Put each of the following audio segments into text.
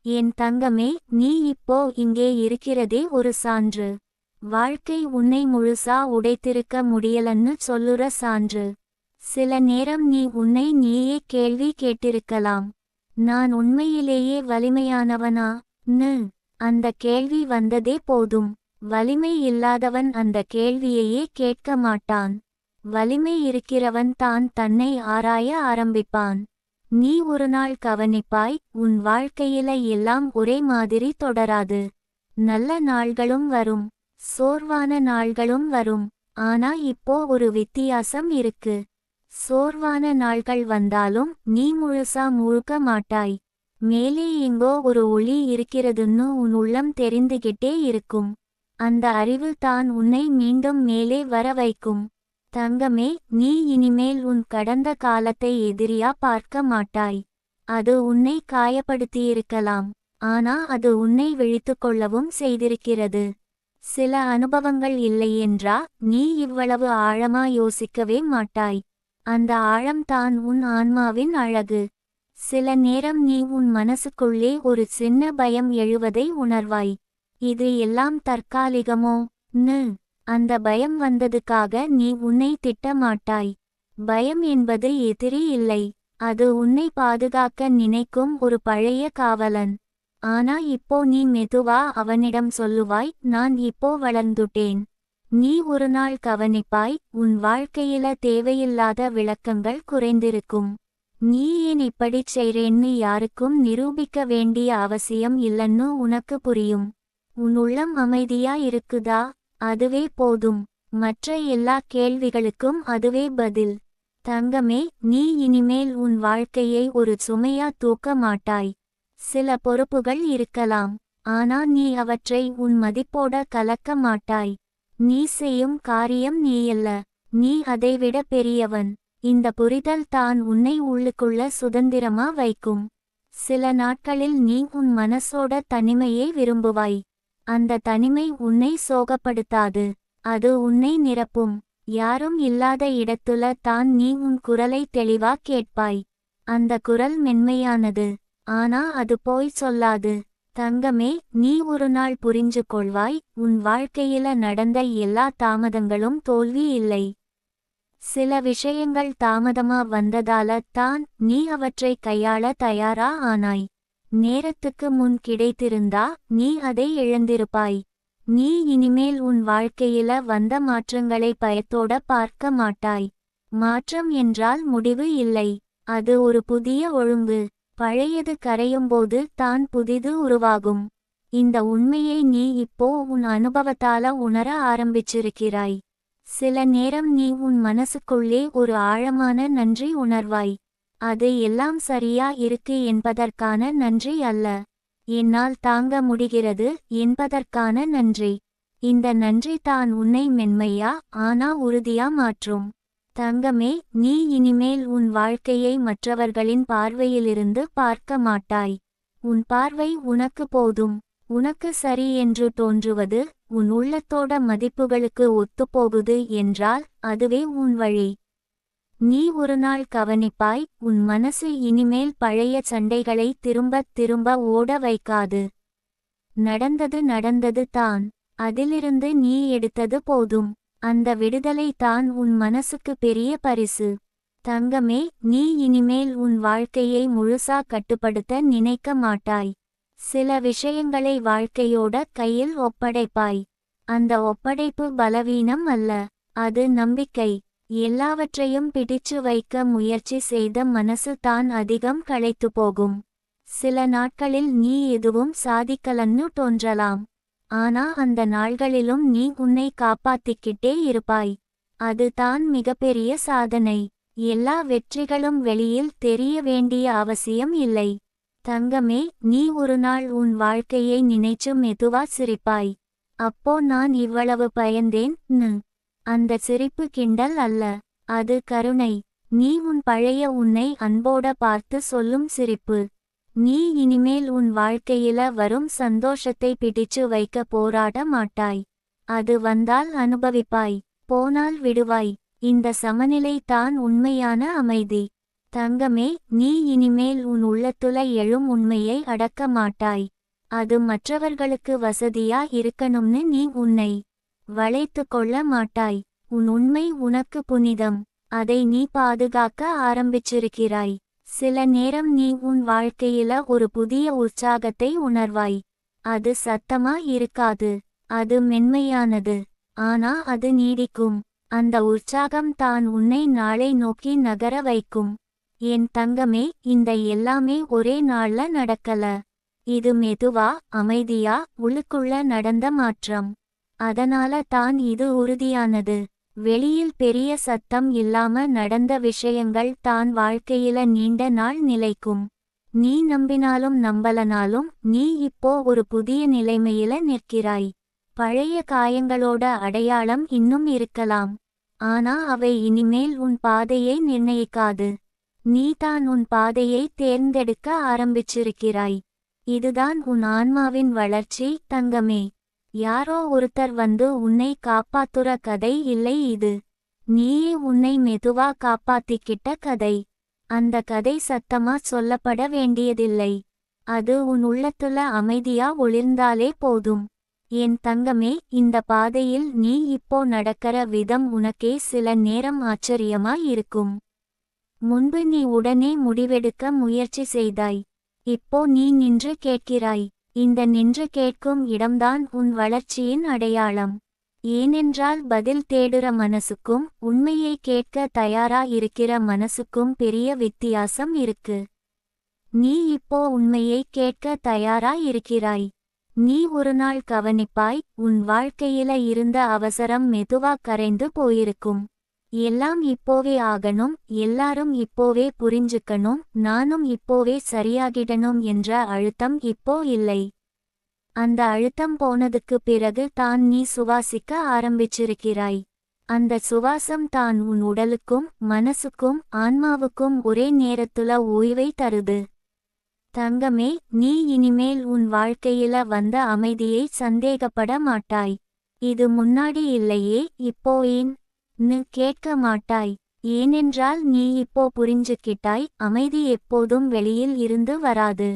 என் தங்கமே, நீ இப்போ இங்கே இருக்கிறதே ஒரு சான்று. வாழ்க்கை உன்னை முழுசா உடைத்திருக்க முடியலன்னு சொல்லுற சான்று. சில நேரம் நீ உன்னை நீயே கேள்வி கேட்டிருக்கலாம். நான் உண்மையிலேயே வலிமையானவனா ன்னு அந்த கேள்வி வந்ததே போதும். வலிமை இல்லாதவன் அந்த கேள்வியையே கேட்க மாட்டான். வலிமை இருக்கிறவன் தான் தன்னை ஆராய ஆரம்பிப்பான். நீ ஒரு நாள் கவனிப்பாய், உன் வாழ்க்கையில எல்லாம் ஒரே மாதிரி தொடராது. நல்ல நாள்களும் வரும், சோர்வான நாள்களும் வரும். ஆனா இப்போ ஒரு வித்தியாசம் இருக்கு. சோர்வான நாள்கள் வந்தாலும் நீ முழுசா முழுக்க மாட்டாய். மேலே எங்கோ ஒரு ஒளி இருக்கிறதுன்னு உன் உள்ளம் தெரிந்துகிட்டே இருக்கும். அந்த அறிவு தான் உன்னை மீண்டும் மேலே வர வைக்கும். தங்கமே, நீ இனிமேல் உன் கடந்த காலத்தை எதிரியா பார்க்க மாட்டாய். அது உன்னை காயப்படுத்தியிருக்கலாம், ஆனா அது உன்னை விழித்துக்கொள்ளவும் செய்திருக்கிறது. சில அனுபவங்கள் இல்லையென்றா நீ இவ்வளவு ஆழமா யோசிக்கவே மாட்டாய். அந்த ஆழம்தான் உன் ஆன்மாவின் அழகு. சில நேரம் நீ உன் மனசுக்குள்ளே ஒரு சின்ன பயம் எழுவதை உணர்வாய். இது எல்லாம் தற்காலிகமோ ன்னு அந்த பயம் வந்ததுக்காக நீ உன்னை திட்ட மாட்டாய். பயம் என்பது எதிரி இல்லை, அது உன்னை பாதுகாக்க நினைக்கும் ஒரு பழைய காவலன். ஆனா இப்போ நீ மெதுவா அவனிடம் சொல்லுவாய், நான் இப்போ வளர்ந்துட்டேன். நீ ஒரு நாள் கவனிப்பாய், உன் வாழ்க்கையில தேவையில்லாத விளக்கங்கள் குறைந்திருக்கும். நீ ஏன் இப்படிச் செய்றேன்னு யாருக்கும் நிரூபிக்க வேண்டிய அவசியம் இல்லைன்னு உனக்கு புரியும். உன் உள்ளம் அமைதியா இருக்குதா? அதுவே போதும். மற்ற எல்லா கேள்விகளுக்கும் அதுவே பதில். தங்கமே, நீ இனிமேல் உன் வாழ்க்கையை ஒரு சுமையா தூக்க மாட்டாய். சில பொறுப்புகள் இருக்கலாம், ஆனா நீ அவற்றை உன் மதிப்போட கலக்க மாட்டாய். நீ செய்யும் காரியம் நீயல்ல, நீ அதைவிட பெரியவன். இந்த புரிதல் தான் உன்னை உள்ளுக்குள்ள சுதந்திரமா வைக்கும். சில நாட்களில் நீ உன் மனசோட தனிமையை விரும்புவாய். அந்த தனிமை உன்னை சோகப்படுத்தாது, அது உன்னை நிரப்பும். யாரும் இல்லாத இடத்துல தான் நீ உன் குரலை தெளிவா கேட்பாய். அந்த குரல் மென்மையானது, ஆனா அது போய் சொல்லாது. தங்கமே, நீ ஒரு நாள் புரிஞ்சு கொள்வாய், உன் வாழ்க்கையில நடந்த எல்லா தாமதங்களும் தோல்வி இல்லை. சில விஷயங்கள் தாமதமா வந்ததால தான் நீ அவற்றை கையாள தயாரா ஆனாய். நேரத்துக்கு முன் கிடைத்திருந்தா நீ அதை இழந்திருப்பாய். நீ இனிமேல் உன் வாழ்க்கையில வந்த மாற்றங்களை பயத்தோட பார்க்க மாட்டாய். மாற்றம் என்றால் முடிவு இல்லை, அது ஒரு புதிய ஒழுங்கு. பழையது கரையும்போது தான் புதிது உருவாகும். இந்த உண்மையை நீ இப்போ உன் அனுபவத்தால உணர ஆரம்பிச்சிருக்கிறாய். சில நேரம் நீ உன் மனசுக்குள்ளே ஒரு ஆழமான நன்றி உணர்வாய். அது எல்லாம் சரியா இருக்கு என்பதற்கான நன்றி அல்ல, என்னால் தாங்க முடிகிறது என்பதற்கான நன்றி. இந்த நன்றி தான் உன்னை மென்மையா ஆனா உறுதியா மாற்றும். தங்கமே, நீ இனிமேல் உன் வாழ்க்கையை மற்றவர்களின் பார்வையிலிருந்து பார்க்க மாட்டாய். உன் பார்வை உனக்கு போதும். உனக்கு சரி என்று தோன்றுவது, உன் உள்ளத்தோட மதிப்புகளுக்கு ஒத்துப்போகுது என்றால் அதுவே உன் வழி. நீ ஒரு நாள் கவனிப்பாய், உன் மனசு இனிமேல் பழைய சண்டைகளை திரும்பத் திரும்ப ஓட வைக்காது. நடந்தது நடந்தது தான், அதிலிருந்து நீ எடுத்தது போதும். அந்த விடுதலை தான் உன் மனசுக்கு பெரிய பரிசு. தங்கமே, நீ இனிமேல் உன் வாழ்க்கையை முழுசா கட்டுப்படுத்த நினைக்க மாட்டாய். சில விஷயங்களை வாழ்க்கையோட கையில் ஒப்படைப்பாய். அந்த ஒப்படைப்பு பலவீனம் அல்ல, அது நம்பிக்கை. எல்லாவற்றையும் பிடிச்சு வைக்க முயற்சி செய்த மனசு தான் அதிகம் களைத்து போகும். சில நாட்களில் நீ எதுவும் சாதிக்கலன்னு தோன்றலாம், ஆனா அந்த நாள்களிலும் நீ உன்னை காப்பாத்திக்கிட்டே இருப்பாய். அது தான் மிகப்பெரிய சாதனை. எல்லா வெற்றிகளும் வெளியில் தெரிய வேண்டிய அவசியம் இல்லை. தங்கமே, நீ ஒரு நாள் உன் வாழ்க்கையை நினைச்சு மெதுவா சிரிப்பாய். அப்போ நான் இவ்வளவு பயந்தேன் ன்னு அந்த சிரிப்பு கிண்டல் அல்ல, அது கருணை. நீ உன் பழைய உன்னை அன்போட பார்த்து சொல்லும் சிரிப்பு. நீ இனிமேல் உன் வாழ்க்கையில வரும் சந்தோஷத்தை பிடிச்சு வைக்க போராட மாட்டாய். அது வந்தால் அனுபவிப்பாய், போனால் விடுவாய். இந்த சமநிலை தான் உண்மையான அமைதி. தங்கமே, நீ இனிமேல் உன் உள்ளத்துல எழும் உண்மையை அடக்க மாட்டாய். அது மற்றவர்களுக்கு வசதியா இருக்கணும்னு நீ உன்னை வளைத்து கொள்ள மாட்டாய். உன் உண்மை உனக்கு புனிதம். அதை நீ பாதுகாக்க ஆரம்பிச்சிருக்கிறாய். சில நேரம் நீ உன் வாழ்க்கையில ஒரு புதிய உற்சாகத்தை உணர்வாய். அது சத்தமா இருக்காது, அது மென்மையானது. ஆனா அது நீடிக்கும். அந்த உற்சாகம் தான் உன்னை நாளை நோக்கி நகர வைக்கும். என் தங்கமே, இந்த எல்லாமே ஒரே நாள்ல நடக்கல. இது மெதுவா, அமைதியா, உள்ளுக்குள்ள நடந்த மாற்றம். அதனால தான் இது உறுதியானது. வெளியில் பெரிய சத்தம் இல்லாம நடந்த விஷயங்கள் தான் வாழ்க்கையில நீண்ட நாள் நிலைக்கும். நீ நம்பினாலும் நம்பலனாலும் நீ இப்போ ஒரு புதிய நிலைமையில நிற்கிறாய். பழைய காயங்களோட அடையாளம் இன்னும் இருக்கலாம். ஆனா அவை இனிமேல் உன் பாதையை நிர்ணயிக்காது. நீ தான் உன் பாதையை தேர்ந்தெடுக்க ஆரம்பிச்சிருக்கிறாய். இதுதான் உன் ஆன்மாவின் வளர்ச்சி, தங்கமே. யாரோ ஒருத்தர் வந்து உன்னை காப்பாத்துற கதை இல்லை இது. நீயே உன்னை மெதுவா காப்பாத்திக்கிட்ட கதை. அந்த கதை சத்தமா சொல்லப்பட வேண்டியதில்லை. அது உன் உள்ளத்துல அமைதியா ஒளிர்ந்தாலே போதும். என் தங்கமே, இந்த பாதையில் நீ இப்போ நடக்கிற விதம் உனக்கே சில நேரம் ஆச்சரியமா இருக்கும். முன்பு நீ உடனே முடிவெடுக்க முயற்சி செய்தாய். இப்போ நீ நின்று கேட்கிறாய். இந்த நின்று கேட்கும் இடம்தான் உன் வளர்ச்சியின் அடையாளம். ஏனென்றால் பதில் தேடுற மனசுக்கும் உண்மையை கேட்க தயாரா இருக்கிற மனசுக்கும் பெரிய வித்தியாசம் இருக்கு. நீ இப்போ உண்மையை கேட்க தயாரா இருக்கிறாய். நீ ஒரு நாள் கவனிப்பாய், உன் வாழ்க்கையில இருந்த அவசரம் மெதுவா கரைந்து போயிருக்கும். எல்லாம் இப்போவே ஆகணும், எல்லாரும் இப்போவே புரிஞ்சுக்கணும், நானும் இப்போவே சரியாகிடணும் என்ற அழுத்தம் இப்போ இல்லை. அந்த அழுத்தம் போனதுக்கு பிறகு தான் நீ சுவாசிக்க ஆரம்பிச்சிருக்கிறாய். அந்த சுவாசம் தான் உன் உடலுக்கும் மனசுக்கும் ஆன்மாவுக்கும் ஒரே நேரத்துல ஓய்வை தருது. தங்கமே, நீ இனிமேல் உன் வாழ்க்கையில வந்த அமைதியை சந்தேகப்பட மாட்டாய். இது முன்னாடி இல்லையே, இப்போ ஏன் ன்னு கேட்க மாட்டாய். ஏனென்றால் நீ இப்போ புரிஞ்சுக்கிட்டாய், அமைதி எப்போதும் வெளியில் இருந்து வராது.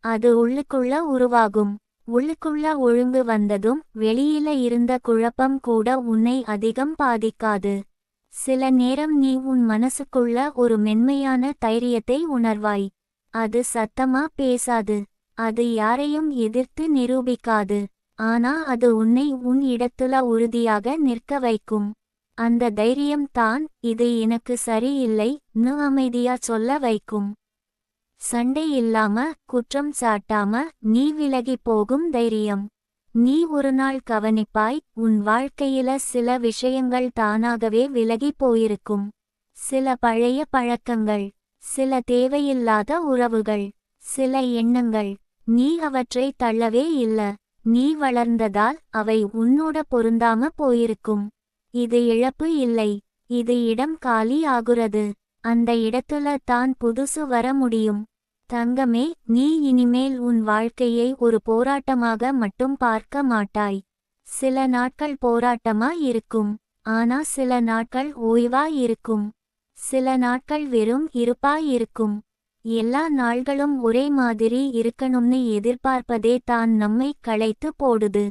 அது உள்ளுக்குள்ள உருவாகும். உள்ளுக்குள்ள ஒழுங்கு வந்ததும் வெளியில இருந்த குழப்பம் கூட உன்னை அதிகம் பாதிக்காது. சில நேரம் நீ உன் மனசுக்குள்ள ஒரு மென்மையான தைரியத்தை உணர்வாய். அது சத்தமா பேசாது, அது யாரையும் எதிர்த்து நிரூபிக்காது. ஆனா அது உன்னை உன் இடத்துல உறுதியாக நிற்க வைக்கும். அந்த தைரியம் தான் இது எனக்கு சரியில்லை ன்னு அமைதியா சொல்ல வைக்கும். சண்டை இல்லாம, குற்றம் சாட்டாம நீ விலகி போகும் தைரியம். நீ ஒரு நாள் கவனிப்பாய், உன் வாழ்க்கையில சில விஷயங்கள் தானாகவே விலகி போயிருக்கும். சில பழைய பழக்கங்கள், சில தேவையில்லாத உறவுகள், சில எண்ணங்கள். நீ அவற்றை தள்ளவே இல்ல. நீ வளர்ந்ததால் அவை உன்னோட பொருந்தாம போயிருக்கும். இது இழப்பு இல்லை, இது இடம் காலி ஆகுறது. அந்த இடத்துல தான் புதுசு வர முடியும். தங்கமே, நீ இனிமேல் உன் வாழ்க்கையை ஒரு போராட்டமாக மட்டும் பார்க்க மாட்டாய். சில நாட்கள் போராட்டமா இருக்கும், ஆனா சில நாட்கள் ஓய்வா இருக்கும். சில நாட்கள் வெறும் இருப்பா இருக்கும். எல்லா நாள்களும் ஒரே மாதிரி இருக்கணும்னு எதிர்பார்ப்பதே தான் நம்மை களைத்து போடுது.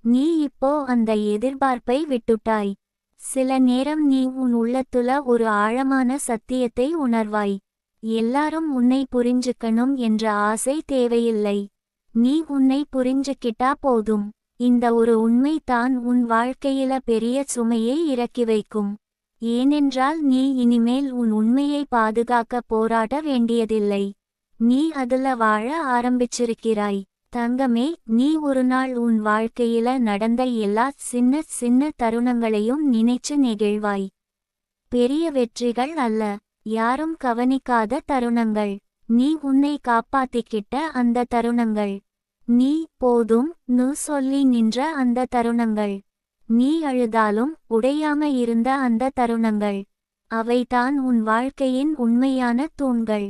நீ இப்போ அந்த எதிர்பார்ப்பை விட்டுட்டாய். சில நேரம் நீ உன் உள்ளத்துல ஒரு ஆழமான சத்தியத்தை உணர்வாய். எல்லாரும் உன்னை புரிஞ்சுக்கணும் என்ற ஆசை தேவையில்லை. நீ உன்னை புரிஞ்சுக்கிட்டா போதும். இந்த ஒரு உண்மை தான் உன் வாழ்க்கையில பெரிய சுமையை இறக்கி வைக்கும். ஏனென்றால் நீ இனிமேல் உன் உண்மையை பாதுகாக்க போராட வேண்டியதில்லை. நீ அதுல வாழ ஆரம்பிச்சிருக்கிறாய். தங்கமே, நீ ஒரு நாள் உன் வாழ்க்கையில நடந்த எல்லா சின்ன சின்ன தருணங்களையும் நினைச்சு நெகிழ்வாய். பெரிய வெற்றிகள் அல்ல, யாரும் கவனிக்காத தருணங்கள். நீ உன்னை காப்பாத்திக்கிட்ட அந்த தருணங்கள். நீ போதும் ன்னு சொல்லி நின்ற அந்த தருணங்கள். நீ அழுதாலும் உடையாம இருந்த அந்த தருணங்கள். அவைதான் உன் வாழ்க்கையின் உண்மையான தூண்கள்.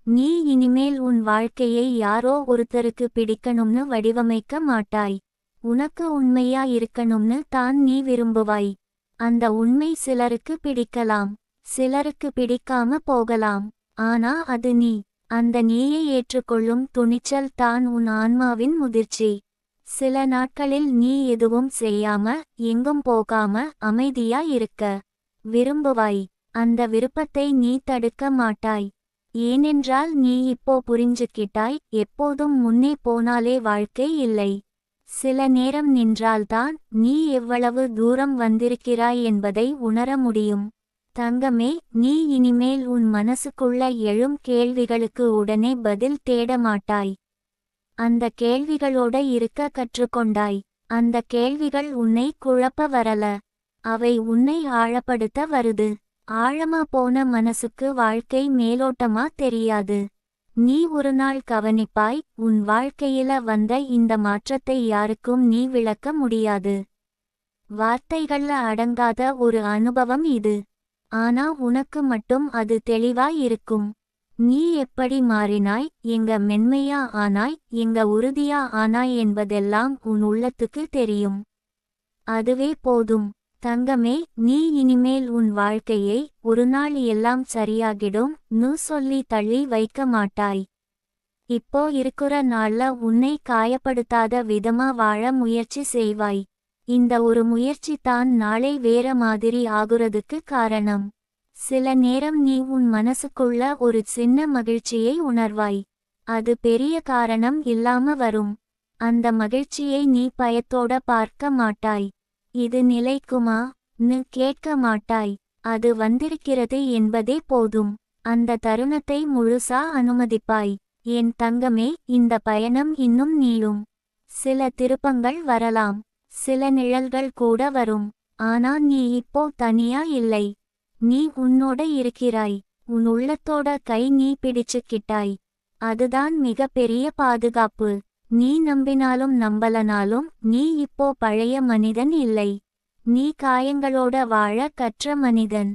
நீ இனிமேல் உன் வாழ்க்கையை யாரோ ஒருத்தருக்கு பிடிக்கணும்னு வடிவமைக்க மாட்டாய். உனக்கு உண்மையா இருக்கணும்னு தான் நீ விரும்புவாய். அந்த உண்மை சிலருக்கு பிடிக்கலாம், சிலருக்கு பிடிக்காம போகலாம். ஆனா அது நீ. அந்த நீயை ஏற்றுக்கொள்ளும் துணிச்சல் தான் உன் ஆன்மாவின் முதிர்ச்சி. சில நாட்களில் நீ எதுவும் செய்யாம, எங்கும் போகாம அமைதியா இருக்க விரும்புவாய். அந்த விருப்பத்தை நீ தடுக்க மாட்டாய். ஏனென்றால் நீ இப்போ புரிஞ்சுக்கிட்டாய், எப்போதும் முன்னே போனாலே வாழ்க்கை இல்லை. சில நேரம் நின்றால்தான் நீ எவ்வளவு தூரம் வந்திருக்கிறாய் என்பதை உணர முடியும். தங்கமே, நீ இனிமேல் உன் மனசுக்குள்ள எழும் கேள்விகளுக்கு உடனே பதில் தேட மாட்டாய். அந்த கேள்விகளோட இருக்க கற்றுக்கொண்டாய். அந்த கேள்விகள் உன்னை குழப்ப வரல. அவை உன்னை ஆழப்படுத்த வருது. ஆழமா போன மனசுக்கு வாழ்க்கை மேலோட்டமா தெரியாது. நீ ஒரு நாள் கவனிப்பாய், உன் வாழ்க்கையில வந்த இந்த மாற்றத்தை யாருக்கும் நீ விளக்க முடியாது. வார்த்தைகள்ல அடங்காத ஒரு அனுபவம் இது. ஆனா உனக்கு மட்டும் அது தெளிவாய் இருக்கும். நீ எப்படி மாறினாய், எங்க மென்மையா ஆனாய், எங்க உறுதியா ஆனாய் என்பதெல்லாம் உன் உள்ளத்துக்கு தெரியும். அதுவே போதும். தங்கமே, நீ இனிமேல் உன் வாழ்க்கையை ஒரு நாள் எல்லாம் சரியாகிடும் சொல்லி தள்ளி வைக்க மாட்டாய். இப்போ இருக்கிற நாள்ல உன்னை காயப்படுத்தாத விதமா வாழ முயற்சி செய்வாய். இந்த ஒரு முயற்சி தான் நாளை வேற மாதிரி ஆகுறதுக்கு காரணம். சில நேரம் நீ உன் மனசுக்குள்ள ஒரு சின்ன மகிழ்ச்சியை உணர்வாய். அது பெரிய காரணம் இல்லாம வரும். அந்த மகிழ்ச்சியை நீ பயத்தோட பார்க்க மாட்டாய். இது நிலைக்குமா கேட்க மாட்டாய். அது வந்திருக்கிறது என்பதே போதும். அந்த தருணத்தை முழுசா அனுமதிப்பாய். என் தங்கமே, இந்த பயணம் இன்னும் நீளும். சில திருப்பங்கள் வரலாம். சில நிழல்கள் கூட வரும். ஆனா நீ இப்போ தனியா இல்லை. நீ உன்னோட இருக்கிறாய். உன் உள்ளத்தோட கை நீ பிடிச்சுக்கிட்டாய். அதுதான் மிக பெரிய பாதுகாப்பு. நீ நம்பினாலும் நம்பலனாலும் நீ இப்போ பழைய மனிதன் இல்லை. நீ காயங்களோட வாழ கற்ற மனிதன்.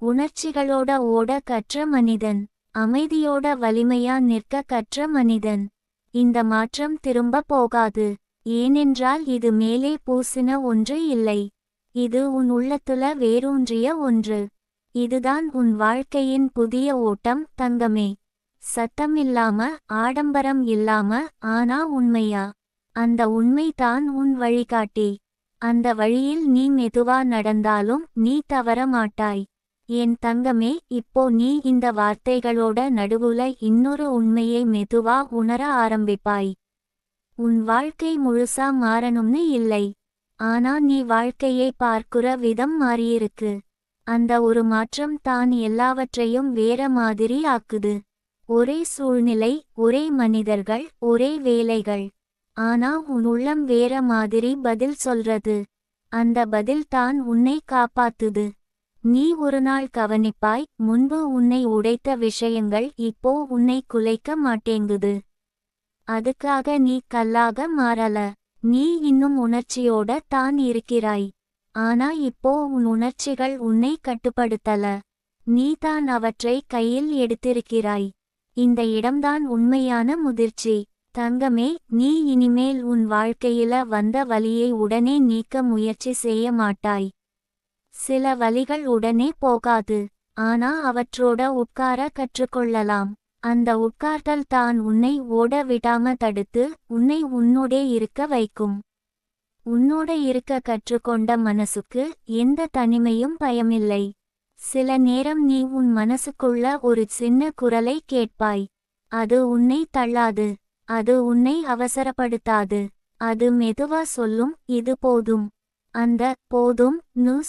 உணர்ச்சிகளோட ஓட கற்ற மனிதன். அமைதியோட வலிமையா நிற்க கற்ற மனிதன். இந்த மாற்றம் திரும்ப போகாது. ஏனென்றால் இது மேலே பூசின ஒன்று இல்லை. இது உன் உள்ளத்துல வேரூன்றிய ஒன்று. இதுதான் உன் வாழ்க்கையின் புதிய ஓட்டம் தங்கமே. சத்தமில்லாம, ஆடம்பரம் இல்லாம, ஆனா உண்மையா. அந்த உண்மைதான் உன் வழிகாட்டி. அந்த வழியில் நீ மெதுவா நடந்தாலும் நீ தவற மாட்டாய். என் தங்கமே, இப்போ நீ இந்த வார்த்தைகளோட நடுவுல இன்னொரு உண்மையை மெதுவா உணர ஆரம்பிப்பாய். உன் வாழ்க்கை முழுசா மாறணும்னு இல்லை. ஆனா நீ வாழ்க்கையை பார்க்குற விதம் மாறியிருக்கு. அந்த ஒரு மாற்றம் தான் எல்லாவற்றையும் வேற மாதிரி ஆக்குது. ஒரே சூழ்நிலை, ஒரே மனிதர்கள், ஒரே வேலைகள். ஆனா உன் உள்ளம் வேற மாதிரி பதில் சொல்றது. அந்த பதில் தான் உன்னை காப்பாத்துது. நீ ஒரு நாள் கவனிப்பாய், முன்பு உன்னை உடைத்த விஷயங்கள் இப்போ உன்னை குலைக்க மாட்டேங்குது. அதுக்காக நீ கல்லாக மாறல. நீ இன்னும் உணர்ச்சியோட தான் இருக்கிறாய். ஆனா இப்போ உன் உணர்ச்சிகள் உன்னை கட்டுப்படுத்தல. நீ தான் அவற்றை கையில் எடுத்திருக்கிறாய். இந்த இடம்தான் உண்மையான முதிர்ச்சி. தங்கமே, நீ இனிமேல் உன் வாழ்க்கையில வந்த வலியை உடனே நீக்க முயற்சி செய்ய மாட்டாய். சில வலிகள் உடனே போகாது. ஆனா அவற்றோட உட்கார கற்றுக்கொள்ளலாம். அந்த உட்கார்தல் தான் உன்னை ஓட விடாம தடுத்து உன்னை உன்னோடே இருக்க வைக்கும். உன்னோட இருக்க கற்றுக்கொண்ட மனசுக்கு எந்த தனிமையும் பயமில்லை. சில நேரம் நீ உன் மனசுக்குள்ள ஒரு சின்ன குரலை கேட்பாய். அது உன்னை தள்ளாது. அது உன்னை அவசரப்படுத்தாது. அது மெதுவா சொல்லும், இது போதும். அந்த போதும்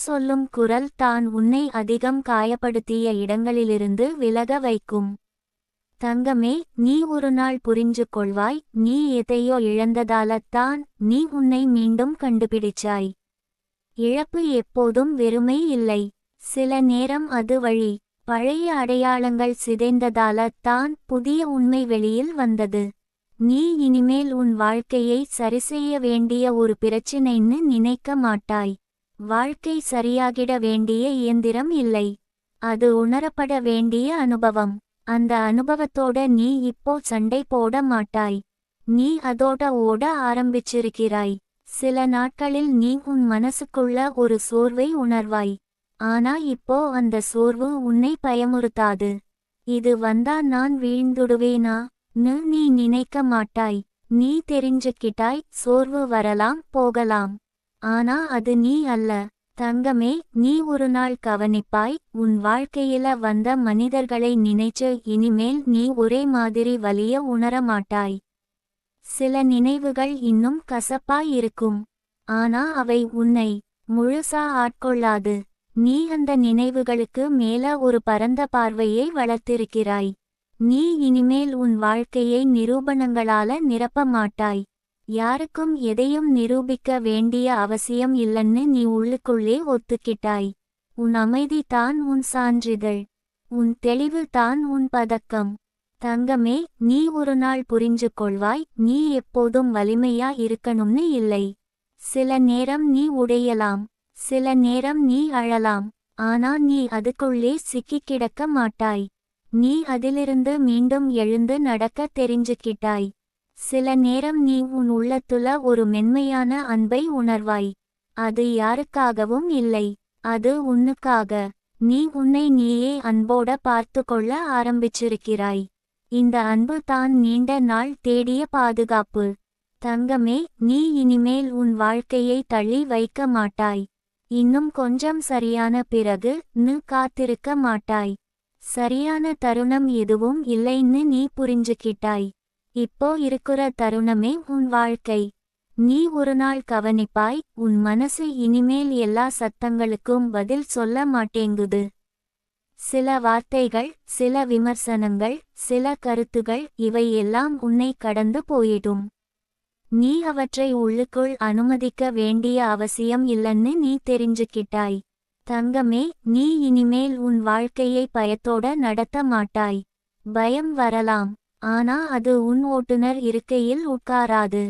சொல்லும் குரல் தான் உன்னை அதிகம் காயப்படுத்திய இடங்களிலிருந்து விலக வைக்கும். தங்கமே, நீ ஒரு நாள் புரிஞ்சு கொள்வாய், நீ எதையோ இழந்ததாலத்தான் நீ உன்னை மீண்டும் கண்டுபிடிச்சாய். இழப்பு எப்போதும் வெறுமை இல்லை. சில நேரம் அது வழி. பழைய அடையாளங்கள் சிதைந்ததாலத்தான் புதிய உண்மை வெளியில் வந்தது. நீ இனிமேல் உன் வாழ்க்கையை சரிசெய்ய வேண்டிய ஒரு பிரச்சினைன்னு நினைக்க மாட்டாய். வாழ்க்கை சரியாகிட வேண்டிய இயந்திரம் இல்லை. அது உணரப்பட வேண்டிய அனுபவம். அந்த அனுபவத்தோட நீ இப்போ சண்டை போட மாட்டாய். நீ அதோட ஓட ஆரம்பிச்சிருக்கிறாய். சில நாட்களில் நீ உன் மனசுக்குள்ள ஒரு சோர்வை உணர்வாய். ஆனா இப்போ அந்த சோர்வு உன்னை பயமுறுத்தாது. இது வந்தா நான் வீழ்ந்துடுவேனா நீ நினைக்க மாட்டாய். நீ தெரிஞ்சுக்கிட்டாய் சோர்வு வரலாம் போகலாம். ஆனா அது நீ அல்ல. தங்கமே, நீ ஒரு நாள் கவனிப்பாய், உன் வாழ்க்கையில வந்த மனிதர்களை நினைச்சு இனிமேல் நீ ஒரே மாதிரி வலிய உணரமாட்டாய். சில நினைவுகள் இன்னும் கசப்பாய் இருக்கும். ஆனா அவை உன்னை முழுசா ஆட்கொள்ளாது. நீ அந்த நினைவுகளுக்கு மேல ஒரு பரந்த பார்வையை வளர்த்திருக்கிறாய். நீ இனிமேல் உன் வாழ்க்கையை நிரூபணங்களால நிரப்ப மாட்டாய். யாருக்கும் எதையும் நிரூபிக்க வேண்டிய அவசியம் இல்லைன்னு நீ உள்ளுக்குள்ளே ஒத்துக்கிட்டாய். உன் அமைதி தான் உன் சான்றிதழ். உன் தெளிவு தான் உன் பதக்கம். தங்கமே, நீ ஒரு நாள் புரிஞ்சு கொள்வாய், நீ எப்போதும் வலிமையா இருக்கணும்னு இல்லை. சில நேரம் நீ உடையலாம், சில நேரம் நீ அழலாம். ஆனா நீ அதுக்குள்ளே சிக்கிக் கிடக்க மாட்டாய். நீ அதிலிருந்து மீண்டும் எழுந்து நடக்க தெரிஞ்சுக்கிட்டாய். சில நேரம் நீ உன் உள்ளத்துல ஒரு மென்மையான அன்பை உணர்வாய். அது யாருக்காகவும் இல்லை, அது உன்னுக்காக. நீ உன்னை நீயே அன்போட பார்த்து கொள்ள ஆரம்பிச்சிருக்கிறாய். இந்த அன்பு தான் நீண்ட நாள் தேடிய பாதுகாப்பு. தங்கமே, நீ இனிமேல் உன் வாழ்க்கையை தள்ளி வைக்க மாட்டாய். இன்னும் கொஞ்சம் சரியான பிறகு நீ காத்திருக்க மாட்டாய். சரியான தருணம் எதுவும் இல்லைன்னு நீ புரிஞ்சுக்கிட்டாய். இப்போ இருக்கிற தருணமே உன் வாழ்க்கை. நீ ஒரு நாள் கவனிப்பாய், உன் மனசு இனிமேல் எல்லா சத்தங்களுக்கும் பதில் சொல்ல மாட்டேங்குது. சில வார்த்தைகள், சில விமர்சனங்கள், சில கருத்துகள், இவை எல்லாம் உன்னை கடந்து போயிடும். நீ அவற்றை உள்ளுக்குள் அனுமதிக்க வேண்டிய அவசியம் இல்லைன்னு நீ தெரிஞ்சுக்கிட்டாய். தங்கமே, நீ இனிமேல் உன் வாழ்க்கையை பயத்தோட நடத்த மாட்டாய். பயம் வரலாம், ஆனா அது உன் ஓட்டுநர் இருக்கையில் உட்காராது.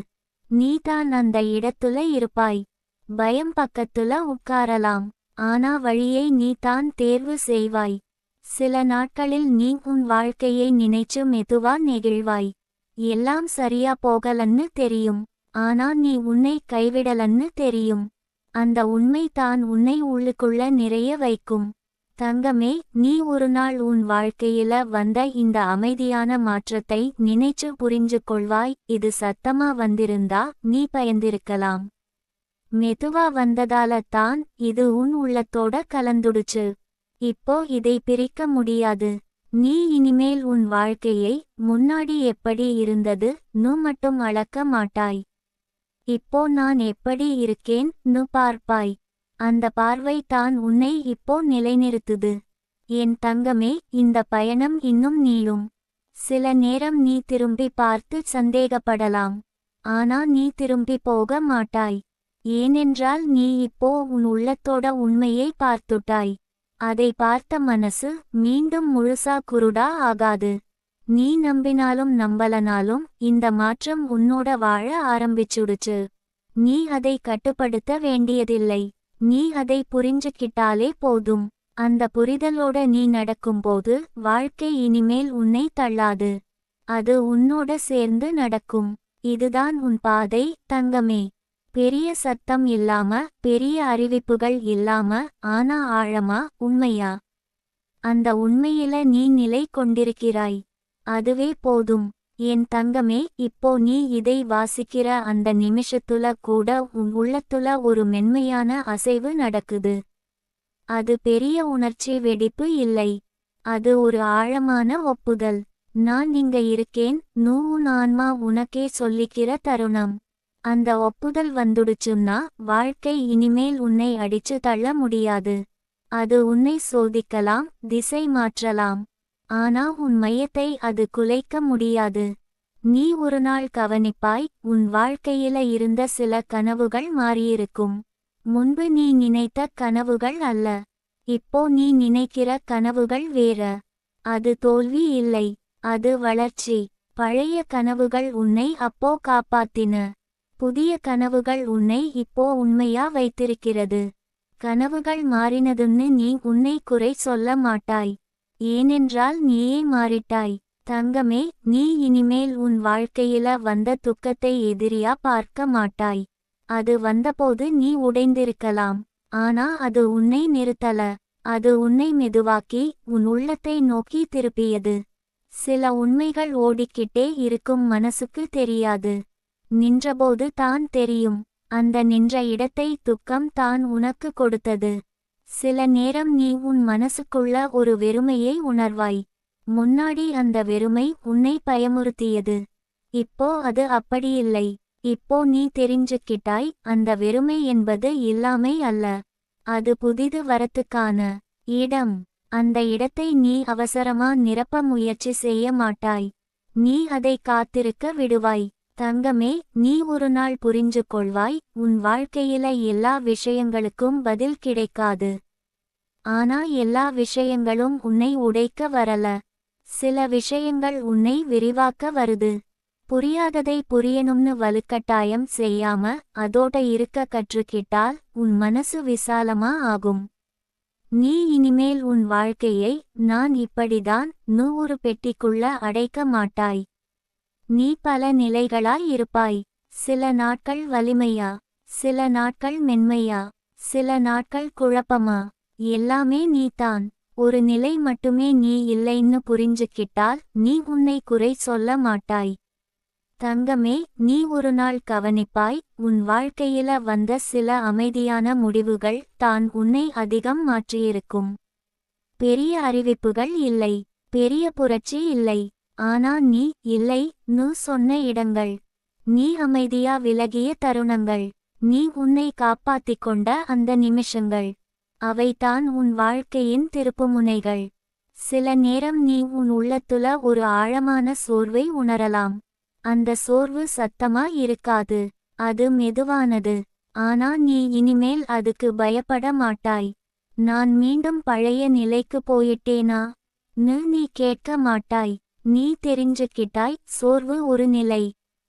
நீதான் அந்த இடத்துல இருப்பாய். பயம் பக்கத்துல உட்காரலாம், ஆனா வழியை நீ தான் தேர்வு செய்வாய். சில நாட்களில் நீ உன் வாழ்க்கையை நினைச்சு மெதுவா நெகிழ்வாய். எல்லாம் சரியா போகலன்னு தெரியும், ஆனா நீ உன்னை கைவிடலன்னு தெரியும். அந்த உண்மை தான் உன்னை உள்ளுக்குள்ள நிறைய வைக்கும். தங்கமே, நீ ஒரு நாள் உன் வாழ்க்கையில வந்த இந்த அமைதியான மாற்றத்தை நினைச்சு புரிஞ்சு கொள்வாய். இது சத்தமா வந்திருந்தா நீ பயந்திருக்கலாம். மெதுவா வந்ததால தான் இது உன் உள்ளத்தோட கலந்துடுச்சு. இப்போ இதை பிரிக்க முடியாது. நீ இனிமேல் உன் வாழ்க்கையை முன்னாடி எப்படி இருந்தது மட்டும் அளக்க மாட்டாய். இப்போ நான் எப்படி இருக்கேன் பார்ப்பாய். அந்த பார்வை தான் உன்னை இப்போ நிலைநிறுத்துது. என் தங்கமே, இந்த பயணம் இன்னும் நீளும். சில நேரம் நீ திரும்பி பார்த்து சந்தேகப்படலாம், ஆனா நீ திரும்பி போக மாட்டாய். ஏனென்றால் நீ இப்போ உன் உள்ளத்தோட உண்மையை பார்த்துட்டாய். அதை பார்த்த மனசு மீண்டும் முழுசா குருடா ஆகாது. நீ நம்பினாலும் நம்பலனாலும் இந்த மாற்றம் உன்னோட வாழ ஆரம்பிச்சுடுச்சு. நீ அதை கட்டுப்படுத்த வேண்டியதில்லை. நீ அதை புரிஞ்சுக்கிட்டாலே போதும். அந்த புரிதலோட நீ நடக்கும்போது வாழ்க்கை இனிமேல் உன்னை தள்ளாது. அது உன்னோட சேர்ந்து நடக்கும். இதுதான் உன் பாதை, தங்கமே. பெரிய சத்தம் இல்லாம, பெரிய அறிவிப்புகள் இல்லாம, ஆனா ஆழமா, உண்மையா. அந்த உண்மையில நீ நிலை கொண்டிருக்கிறாய். அதுவே போதும். என் தங்கமே, இப்போ நீ இதை வாசிக்கிற அந்த நிமிஷத்துல கூட உன் உள்ளத்துல ஒரு மென்மையான அசைவு நடக்குது. அது பெரிய உணர்ச்சி வெடிப்பு இல்லை. அது ஒரு ஆழமான ஒப்புதல். நான் இங்க இருக்கேன் உன் ஆன்மா உனக்கே சொல்லிக்கிற தருணம். அந்த ஒப்புதல் வந்துடுச்சுன்னா வாழ்க்கை இனிமேல் உன்னை அடிச்சு தள்ள முடியாது. அது உன்னை சோதிக்கலாம், திசை மாற்றலாம். ஆனா உன் மையத்தை அது குலைக்க முடியாது. நீ ஒரு நாள் கவனிப்பாய், உன் வாழ்க்கையில இருந்த சில கனவுகள் மாறியிருக்கும். முன்பு நீ நினைத்த கனவுகள் அல்ல. இப்போ நீ நினைக்கிற கனவுகள் வேற. அது தோல்வி இல்லை, அது வளர்ச்சி. பழைய கனவுகள் உன்னை அப்போ காப்பாத்தின. புதிய கனவுகள் உன்னை இப்போ உண்மையா வைத்திருக்கிறது. கனவுகள் மாறினதுன்னு நீ உன்னை குறை சொல்ல மாட்டாய். ஏனென்றால் நீயே மாறிட்டாய். தங்கமே, நீ இனிமேல் உன் வாழ்க்கையில வந்த துக்கத்தை எதிரியா பார்க்க மாட்டாய். அது வந்தபோது நீ உடைந்திருக்கலாம், ஆனா அது உன்னை நிறுத்தல. அது உன்னை மெதுவாக்கி உன் உள்ளத்தை நோக்கி திருப்பியது. சில உண்மைகள் ஓடிக்கிட்டே இருக்கும் மனசுக்கு தெரியாது. நின்றபோது தான் தெரியும். அந்த நின்ற இடத்தை துக்கம் தான் உனக்கு கொடுத்தது. சில நேரம் நீ உன் மனசுக்குள்ள ஒரு வெறுமையை உணர்வாய். முன்னாடி அந்த வெறுமை உன்னை பயமுறுத்தியது. இப்போ அது அப்படியில்லை. இப்போ நீ தெரிஞ்சுக்கிட்டாய், அந்த வெறுமை என்பது இல்லாமை அல்ல. அது புதிது வரத்துக்கான இடம். அந்த இடத்தை நீ அவசரமா நிரப்ப முயற்சி செய்ய மாட்டாய். நீ அதை காத்திருக்க விடுவாய். தங்கமே, நீ ஒரு நாள் புரிஞ்சு கொள்வாய், உன் வாழ்க்கையில எல்லா விஷயங்களுக்கும் பதில் கிடைக்காது. ஆனா எல்லா விஷயங்களும் உன்னை உடைக்க வரல. சில விஷயங்கள் உன்னை விரிவாக்க வருது. புரியாததை புரியணும்னு வலுக்கட்டாயம் செய்யாம அதோட இருக்க கற்றுக்கிட்டால் உன் மனசு விசாலமா ஆகும். நீ இனிமேல் உன் வாழ்க்கையை நான் இப்படிதான் ஒரு பெட்டிக்குள்ள அடைக்க மாட்டாய். நீ பல நிலைகளாய் இருப்பாய். சில நாட்கள் வலிமையா, சில நாட்கள் மென்மையா, சில நாட்கள் குழப்பமா. எல்லாமே நீதான். ஒரு நிலை மட்டுமே நீ இல்லைன்னு புரிஞ்சுக்கிட்டால் நீ உன்னை குறை சொல்ல மாட்டாய். தங்கமே, நீ ஒரு நாள் கவனிப்பாய், உன் வாழ்க்கையில வந்த சில அமைதியான முடிவுகள் தான் உன்னை அதிகம் மாற்றியிருக்கும். பெரிய அறிவிப்புகள் இல்லை, பெரிய புரட்சி இல்லை. ஆனா நீ இல்லை சொன்ன இடங்கள், நீ அமைதியா விலகிய தருணங்கள், நீ உன்னை காப்பாத்திக் கொண்ட அந்த நிமிஷங்கள், அவைதான் உன் வாழ்க்கையின் திருப்புமுனைகள். சில நேரம் நீ உன் உள்ளத்துல ஒரு ஆழமான சோர்வை உணரலாம். அந்த சோர்வு சத்தமா இருக்காது, அது மெதுவானது. ஆனா நீ இனிமேல் அதுக்கு பயப்பட மாட்டாய். நான் மீண்டும் பழைய நிலைக்கு போயிட்டேனா நீ கேட்க மாட்டாய். நீ தெரிஞ்சுக்கிட்டாய், சோர்வு ஒரு நிலை.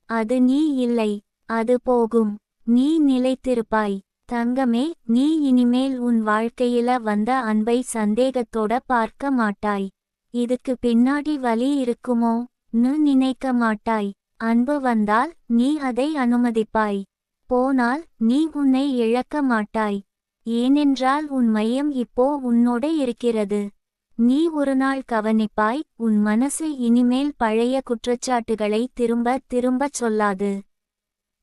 அது நீ இல்லை, அது போகும். நீ நிலைத்திருப்பாய். தங்கமே, நீ இனிமேல் உன் வாழ்க்கையில வந்த அன்பை சந்தேகத்தோட பார்க்க மாட்டாய். இதுக்கு பின்னாடி வலி இருக்குமோ நினைக்க மாட்டாய். அன்பு வந்தால் நீ அதை அனுமதிப்பாய். போனால் நீ உன்னை இழக்க மாட்டாய். ஏனென்றால் உன் மையம் இப்போ உன்னோட இருக்கிறது. நீ ஒரு நாள் கவனிப்பாய், உன் மனசு இனிமேல் பழைய குற்றச்சாட்டுகளை திரும்ப திரும்பச் சொல்லாது.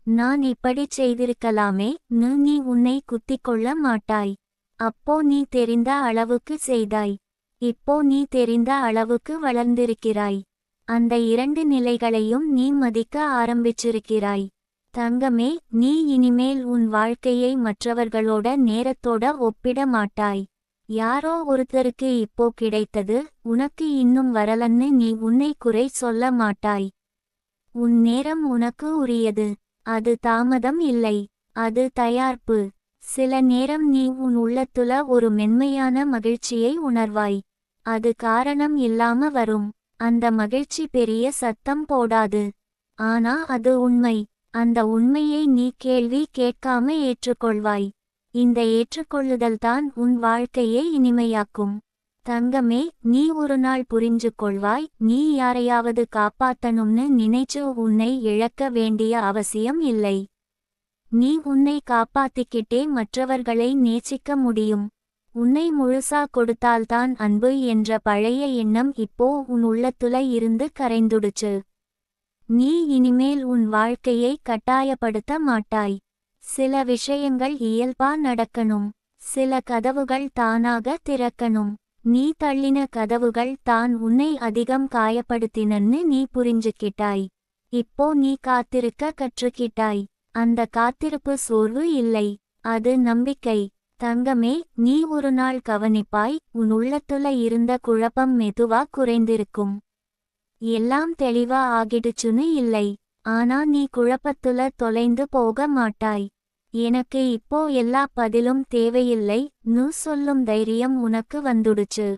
நான் இப்படி செய்திருக்கலாமே நீ உன்னை குத்திக்கொள்ள மாட்டாய். அப்போ நீ தெரிந்த அளவுக்கு செய்தாய். இப்போ நீ தெரிந்த அளவுக்கு வளர்ந்திருக்கிறாய். அந்த இரண்டு நிலைகளையும் நீ மதிக்க ஆரம்பிச்சிருக்கிறாய். தங்கமே, நீ இனிமேல் உன் வாழ்க்கையை மற்றவர்களோட நேரத்தோட ஒப்பிட மாட்டாய். யாரோ ஒருத்தருக்கு இப்போ கிடைத்தது, உனக்கு இன்னும் வரலன்னு நீ உன்னை குறை சொல்ல மாட்டாய். உன் நேரம் உனக்கு உரியது. அது தாமதம் இல்லை, அது தயார்ப்பு. சில நேரம் நீ உன் உள்ளத்துல ஒரு மென்மையான மகிழ்ச்சியை உணர்வாய். அது காரணம் இல்லாம வரும். அந்த மகிழ்ச்சி பெரிய சத்தம் போடாது. ஆனா அது உண்மை. அந்த உண்மையை நீ கேள்வி கேட்காம ஏற்றுக்கொள்வாய். இந்த ஏற்றுக்கொள்ளுதல்தான் உன் வாழ்க்கையை இனிமையாக்கும். தங்கமே, நீ ஒரு நாள் புரிஞ்சு கொள்வாய், நீ யாரையாவது காப்பாத்தணும்னு நினைச்சு உன்னை இழக்க வேண்டிய அவசியம் இல்லை. நீ உன்னை காப்பாத்திக்கிட்டே மற்றவர்களை நேசிக்க முடியும். உன்னை முழுசா கொடுத்தால்தான் அன்பு என்ற பழைய எண்ணம் இப்போ உன் உள்ளத்துல இருந்து கரைந்துடுச்சு. நீ இனிமேல் உன் வாழ்க்கையை கட்டாயப்படுத்த மாட்டாய். சில விஷயங்கள் இயல்பா நடக்கணும். சில கதவுகள் தானாக திறக்கணும். நீ தள்ளின கதவுகள் தான் உன்னை அதிகம் காயப்படுத்தினன்னு நீ புரிஞ்சுக்கிட்டாய். இப்போ நீ காத்திருக்க கற்றுக்கிட்டாய். அந்த காத்திருப்பு சோர்வு இல்லை, அது நம்பிக்கை. தங்கமே, நீ ஒரு நாள் கவனிப்பாய், உன் உள்ளத்துல இருந்த குழப்பம் மெதுவா குறைந்திருக்கும். எல்லாம் தெளிவா ஆகிடுச்சுன்னு இல்லை, ஆனா நீ குழப்பத்துல தொலைந்து போக மாட்டாய். எனக்கு இப்போ எல்லா பதிலும் தேவையில்லை சொல்லும் தைரியம் உனக்கு வந்துடுச்சு.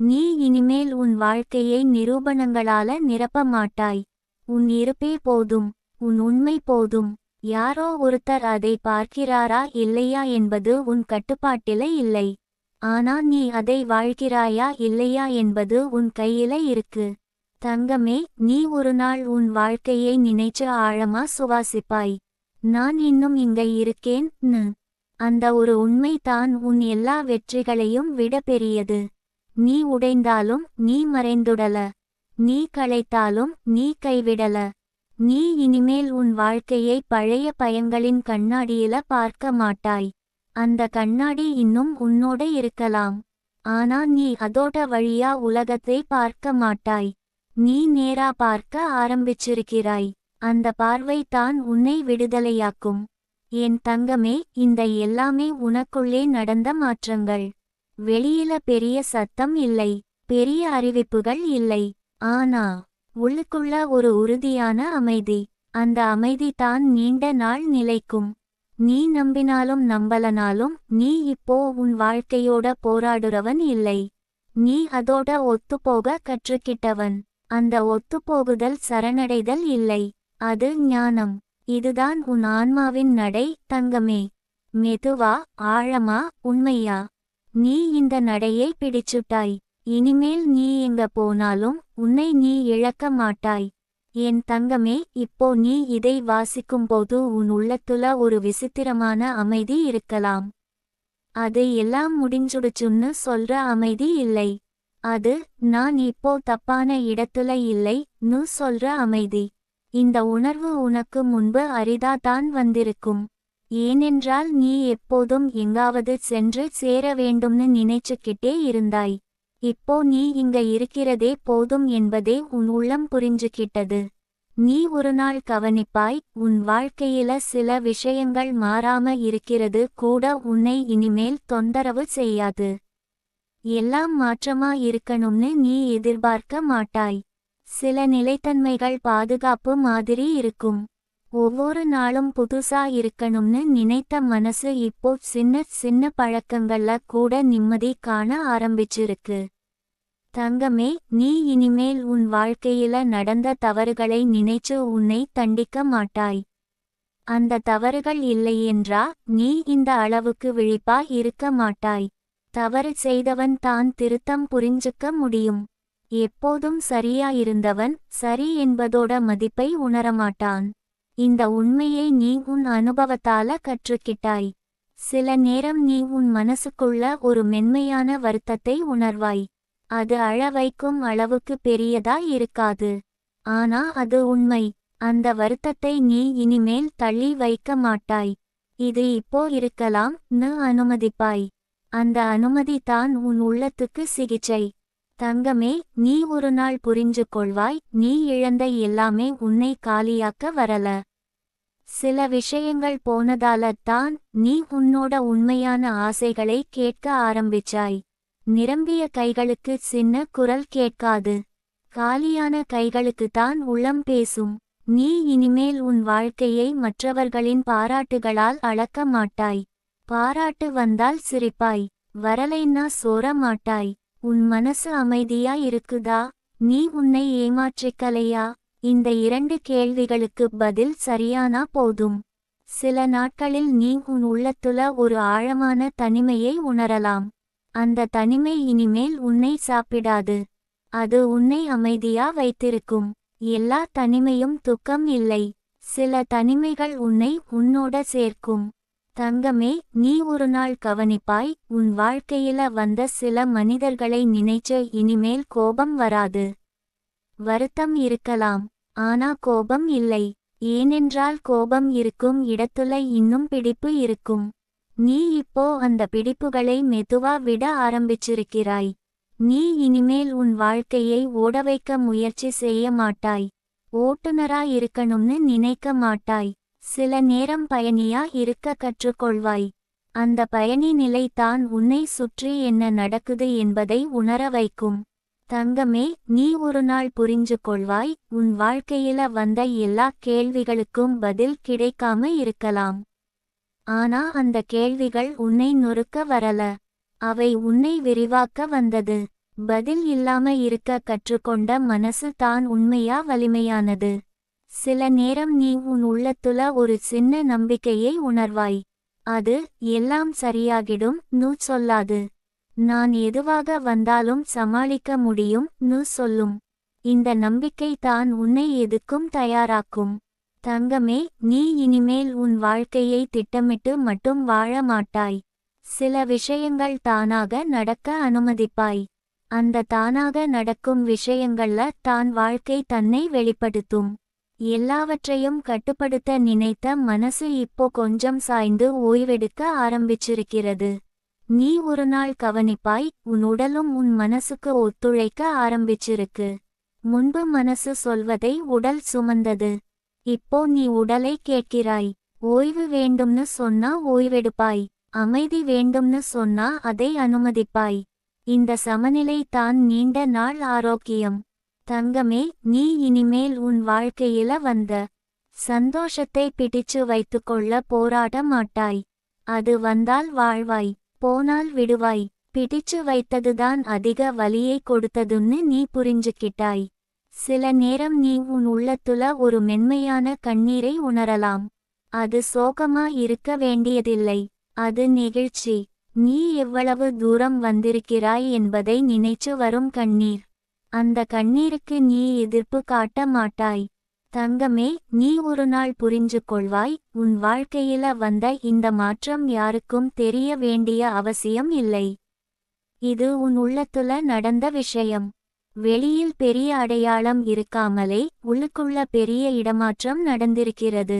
நீ இனிமேல் உன் வாழ்க்கையை நிரூபணங்களால நிரப்ப மாட்டாய். உன் இருப்பே போதும், உன் உண்மை போதும். யாரோ ஒருத்தர் அதை பார்க்கிறாரா இல்லையா என்பது உன் கட்டுப்பாட்டில இல்லை. ஆனா நீ அதை வாழ்கிறாயா இல்லையா என்பது உன் கையில இருக்கு. தங்கமே, நீ ஒரு நாள் உன் வாழ்க்கையை நினைச்சு ஆழமா சுவாசிப்பாய். நான் இன்னும் இங்க இருக்கேன். அந்த ஒரு உண்மை தான் உன் எல்லா வெற்றிகளையும் விட பெரியது. நீ உடைந்தாலும் நீ மறைந்துடல. நீ களைத்தாலும் நீ கைவிடல. நீ இனிமேல் உன் வாழ்க்கையை பழைய பயங்களின் கண்ணாடியில பார்க்க மாட்டாய். அந்த கண்ணாடி இன்னும் உன்னோட இருக்கலாம். ஆனா நீ அதோட வழியா உலகத்தை பார்க்க மாட்டாய். நீ நேரா பார்க்க ஆரம்பிச்சிருக்கிறாய். அந்த பார்வை தான் உன்னை விடுதலையாக்கும். என் தங்கமே, இந்த எல்லாமே உனக்குள்ளே நடந்த மாற்றங்கள். வெளியில பெரிய சத்தம் இல்லை, பெரிய அறிவிப்புகள் இல்லை. ஆனா உள்ளுக்குள்ள ஒரு உறுதியான அமைதி. அந்த அமைதி தான் நீண்ட நாள் நிலைக்கும். நீ நம்பினாலும் நம்பலனாலும் நீ இப்போ உன் வாழ்க்கையோட போராடுறவன் இல்லை. நீ அதோட ஒத்துப்போக கற்றுக்கிட்டவன். அந்த ஒத்துப்போகுதல் சரணடைதல் இல்லை, அது ஞானம். இதுதான் உன் ஆன்மாவின் நடை தங்கமே. மெதுவா, ஆழமா, உண்மையா நீ இந்த நடையை பிடிச்சுட்டாய். இனிமேல் நீ எங்க போனாலும் உன்னை நீ இழக்க மாட்டாய். என் தங்கமே, இப்போ நீ இதை வாசிக்கும்போது உன் உள்ளத்துல ஒரு விசித்திரமான அமைதி இருக்கலாம். அது எல்லாம் முடிஞ்சுடுச்சுன்னு சொல்ற அமைதி இல்லை. அது நான் இப்போ தப்பான இடத்துல இல்லைன்னு சொல்ற அமைதி. இந்த உணர்வு உனக்கு முன்பு அரிதா தான் வந்திருக்கும். ஏனென்றால் நீ எப்போதும் எங்காவது சென்று சேர வேண்டும்னு நினைச்சுக்கிட்டே இருந்தாய். இப்போ நீ இங்க இருக்கிறதே போதும் என்பதே உன் உள்ளம் புரிஞ்சுக்கிட்டது. நீ ஒரு நாள் கவனிப்பாய், உன் வாழ்க்கையில சில விஷயங்கள் மாறாம இருக்கிறது கூட உன்னை இனிமேல் தொந்தரவு செய்யாது. எல்லாம் மாற்றமா இருக்கணும்னு நீ எதிர்பார்க்க மாட்டாய். சில நிலைத்தன்மைகள் பாதுகாப்பு மாதிரி இருக்கும். ஒவ்வொரு நாளும் புதுசா இருக்கணும்னு நினைத்த மனசு இப்போ சின்ன சின்ன பழக்கங்கள்ல கூட நிம்மதி காண ஆரம்பிச்சிருக்கு. தங்கமே, நீ இனிமேல் உன் வாழ்க்கையில நடந்த தவறுகளை நினைச்சு உன்னை தண்டிக்க மாட்டாய். அந்த தவறுகள் இல்லையென்றா நீ இந்த அளவுக்கு விழிப்பா இருக்க மாட்டாய். தவறு செய்தவன் தான் திருத்தம் புரிஞ்சுக்க முடியும். எப்போதும் சரியா இருந்தவன் சரி என்பதோட மதிப்பை உணரமாட்டான். இந்த உண்மையை நீ உன் அனுபவத்தால கற்றுக்கிட்டாய். சில நேரம் நீ உன் மனசுக்குள்ள ஒரு மென்மையான வருத்தத்தை உணர்வாய். அது அழ வைக்கும் அளவுக்கு பெரியதா இருக்காது. ஆனா அது உண்மை. அந்த வருத்தத்தை நீ இனிமேல் தள்ளி வைக்க மாட்டாய். இது இப்போ இருக்கலாம் அனுமதிப்பாய். அந்த அனுமதி தான் உன் உள்ளத்துக்கு சிகிச்சை. தங்கமே, நீ ஒரு நாள் புரிஞ்சு கொள்வாய், நீ இழந்த எல்லாமே உன்னை காலியாக்க வரல. சில விஷயங்கள் போனதால தான் நீ உன்னோட உண்மையான ஆசைகளை கேட்க ஆரம்பிச்சாய். நிரம்பிய கைகளுக்கு சின்ன குரல் கேட்காது. காலியான கைகளுக்கு தான் உள்ளம் பேசும். நீ இனிமேல் உன் வாழ்க்கையை மற்றவர்களின் பாராட்டுகளால் அளக்க மாட்டாய். பாராட்டு வந்தால் சிரிப்பாய், வரலைன்னா சோர மாட்டாய். உன் மனசு அமைதியா இருக்குதா? நீ உன்னை ஏமாற்றிக்கலையா? இந்த 2 கேள்விகளுக்கு பதில் சரியானா போதும். சில நாட்களில் நீ உன் உள்ளத்துல ஒரு ஆழமான தனிமையை உணரலாம். அந்த தனிமை இனிமேல் உன்னை சாப்பிடாது. அது உன்னை அமைதியா வைத்திருக்கும். எல்லா தனிமையும் துக்கம் இல்லை. சில தனிமைகள் உன்னை உன்னோட சேர்க்கும். தங்கமே, நீ ஒரு நாள் கவனிப்பாய், உன் வாழ்க்கையில வந்த சில மனிதர்களை நினைச்சு இனிமேல் கோபம் வராது. வருத்தம் இருக்கலாம், ஆனா கோபம் இல்லை. ஏனென்றால் கோபம் இருக்கும் இடத்துல இன்னும் பிடிப்பு இருக்கும். நீ இப்போ அந்த பிடிப்புகளை மெதுவா விட ஆரம்பிச்சிருக்கிறாய். நீ இனிமேல் உன் வாழ்க்கையை ஓடவைக்க முயற்சி செய்ய மாட்டாய். ஓட்டுநரா இருக்கணும்னு நினைக்க மாட்டாய். சில நேரம் பயணியா இருக்க கற்றுக்கொள்வாய். அந்த பயணி நிலை தான் உன்னை சுற்றி என்ன நடக்குது என்பதை உணர வைக்கும். தங்கமே, நீ ஒரு நாள் புரிஞ்சு கொள்வாய், உன் வாழ்க்கையில வந்த எல்லா கேள்விகளுக்கும் பதில் கிடைக்காம இருக்கலாம். ஆனா அந்த கேள்விகள் உன்னை நொறுக்க வரல. அவை உன்னை விரிவாக்க வந்தது. பதில் இல்லாம இருக்க கற்றுக்கொண்ட மனசு தான் உண்மையா வலிமையானது. சில நேரம் நீ உன் உள்ளத்துல ஒரு சின்ன நம்பிக்கையை உணர்வாய். அது எல்லாம் சரியாகிடும் சொல்லாது. நான் எதுவாக வந்தாலும் சமாளிக்க முடியும் சொல்லும். இந்த நம்பிக்கை தான் உன்னை எதுக்கும் தயாராக்கும். தங்கமே, நீ இனிமேல் உன் வாழ்க்கையை திட்டமிட்டு மட்டும் வாழ மாட்டாய். சில விஷயங்கள் தானாக நடக்க அனுமதிப்பாய். அந்த தானாக நடக்கும் விஷயங்கள்ல தான் வாழ்க்கை தன்னை வெளிப்படுத்தும். எல்லாவற்றையும் கட்டுப்படுத்த நினைத்த மனசு இப்போ கொஞ்சம் சாய்ந்து ஓய்வெடுக்க ஆரம்பிச்சிருக்கிறது. நீ ஒரு நாள் கவனிப்பாய், உன் உடலும் உன் மனசுக்கு ஒத்துழைக்க ஆரம்பிச்சிருக்கு. முன்பு மனசு சொல்வதை உடல் சுமந்தது. இப்போ நீ உடலை கேட்கிறாய். ஓய்வு வேண்டும்னு சொன்னா ஓய்வெடுப்பாய். அமைதி வேண்டும்னு சொன்னா அதை அனுமதிப்பாய். இந்த சமநிலை தான் நீண்ட நாள் ஆரோக்கியம். தங்கமே, நீ இனிமேல் உன் வாழ்க்கையில வந்த சந்தோஷத்தை பிடிச்சு வைத்துக்கொள்ள போராட மாட்டாய். அது வந்தால் வாழ்வாய், போனால் விடுவாய். பிடிச்சு வைத்ததுதான் அதிக வலியை கொடுத்ததுன்னு நீ புரிஞ்சுக்கிட்டாய். சில நேரம் நீ உன் உள்ளத்துல ஒரு மென்மையான கண்ணீரை உணரலாம். அது சோகமா இருக்க வேண்டியதில்லை. அது நெகிழ்ச்சி. நீ எவ்வளவு தூரம் வந்திருக்கிறாய் என்பதை நினைச்சு வரும் கண்ணீர். அந்த கண்ணீருக்கு நீ எதிர்ப்பு காட்ட மாட்டாய். தங்கமே, நீ ஒரு நாள் புரிஞ்சு கொள்வாய், உன் வாழ்க்கையில வந்த இந்த மாற்றம் யாருக்கும் தெரிய வேண்டிய அவசியம் இல்லை. இது உன் உள்ளத்துல நடந்த விஷயம். வெளியில் பெரிய அடையாளம் இருக்காமலே உள்ளுக்குள்ள பெரிய இடமாற்றம் நடந்திருக்கிறது.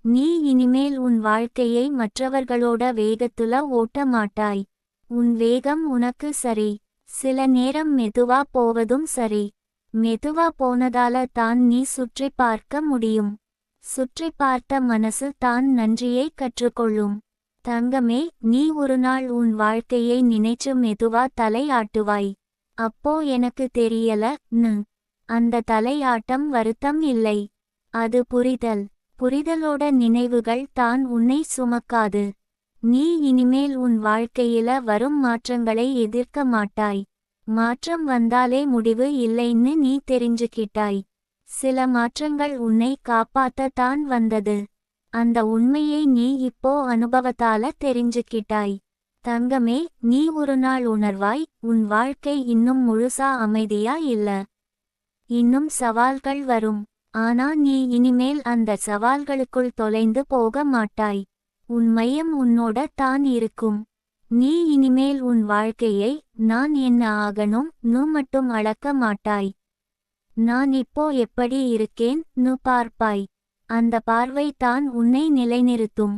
நீ இனிமேல் உன் வாழ்க்கையை மற்றவர்களோட வேகத்துல ஓட்ட மாட்டாய். உன் வேகம் உனக்கு சரி. சில நேரம் மெதுவா போவதும் சரி. மெதுவா போனதால தான் நீ சுற்றி பார்க்க முடியும். சுற்றி பார்த்த மனசு தான் நன்றியை கற்றுக்கொள்ளும். தங்கமே, நீ ஒரு நாள் உன் வாழ்க்கையை நினைச்சு மெதுவா தலை ஆட்டுவாய். அப்போ எனக்கு தெரியல. அந்த தலையாட்டம் வருத்தம் இல்லை. அது புரிதல். புரிதலோட நினைவுகள் தான் உன்னை சுமக்காது. நீ இனிமேல் உன் வாழ்க்கையில வரும் மாற்றங்களை எதிர்க்க மாட்டாய். மாற்றம் வந்தாலே முடிவு இல்லைன்னு நீ தெரிஞ்சுக்கிட்டாய். சில மாற்றங்கள் உன்னை காப்பாத்த தான் வந்தது. அந்த உண்மையை நீ இப்போ அனுபவத்தால தெரிஞ்சுக்கிட்டாய். தங்கமே, நீ ஒரு நாள் உணர்வாய், உன் வாழ்க்கை இன்னும் முழுசா அமைதியா இல்ல. இன்னும் சவால்கள் வரும். ஆனா நீ இனிமேல் அந்த சவால்களுக்குள் தொலைந்து போக மாட்டாய். உன் மையம் உன்னோட தான் இருக்கும். நீ இனிமேல் உன் வாழ்க்கையை நான் என்ன ஆகணும் மட்டும் அளக்க மாட்டாய். நான் இப்போ எப்படி இருக்கேன் பார்ப்பாய். அந்த பார்வை தான் உன்னை நிலைநிறுத்தும்.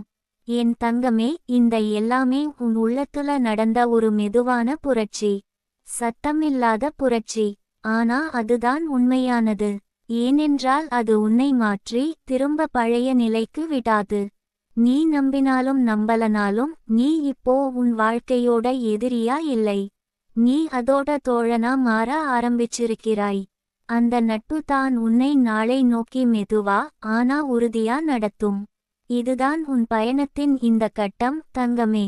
என் தங்கமே, இந்த எல்லாமே உன் உள்ளத்துல நடந்த ஒரு மெதுவான புரட்சி. சத்தமில்லாத புரட்சி. ஆனா அதுதான் உண்மையானது. ஏனென்றால் அது உன்னை மாற்றி திரும்ப பழைய நிலைக்கு விடாது. நீ நம்பினாலும் நம்பலனாலும் நீ இப்போ உன் வாழ்க்கையோட எதிரியா இல்லை. நீ அதோட தோழனா மாற ஆரம்பிச்சிருக்கிறாய். அந்த நட்பு தான் உன்னை நாளை நோக்கி மெதுவா ஆனா உறுதியா நடத்தும். இதுதான் உன் பயணத்தின் இந்த கட்டம் தங்கமே.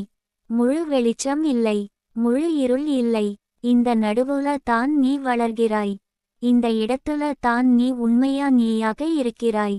முழு வெளிச்சம் இல்லை. முழு இருள் இல்லை. இந்த நடுவுல தான் நீ வளர்கிறாய். இந்த இடத்துல தான் நீ உண்மையா நீயாக இருக்கிறாய்.